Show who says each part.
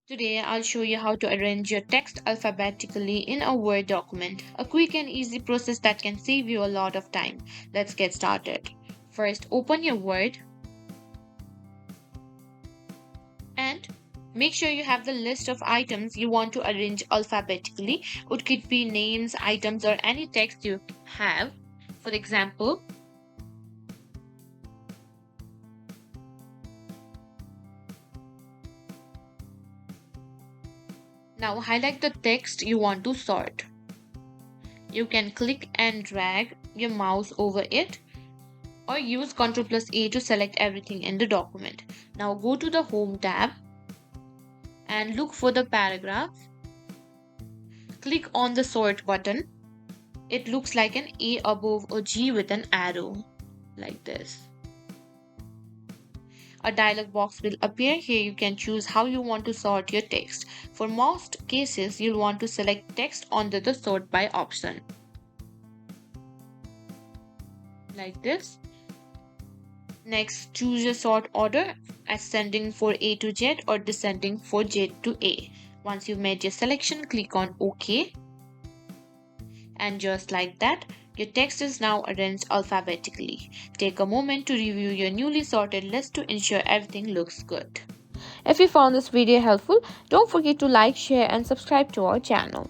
Speaker 1: Today, I'll show you how to arrange your text alphabetically in a Word document, a quick and easy process that can save you a lot of time. Let's get started. First, open your Word and make sure you have the list of items you want to arrange alphabetically. It could be names, items, or any text you have. For example, now highlight the text you want to sort. You can click and drag your mouse over it or use Ctrl+A to select everything in the document. Now go to the Home tab and look for the paragraph. Click on the Sort button. It looks like an A above a G with an arrow, like this. A dialog box will appear. Here you can choose how you want to sort your text. For most cases, you'll want to select text under the Sort by option, like this. Next, choose your sort order, ascending for A to Z or descending for Z to A. Once you've made your selection, click on OK. And just like that, your text is now arranged alphabetically. Take a moment to review your newly sorted list to ensure everything looks good. If you found this video helpful, don't forget to like, share, and subscribe to our channel.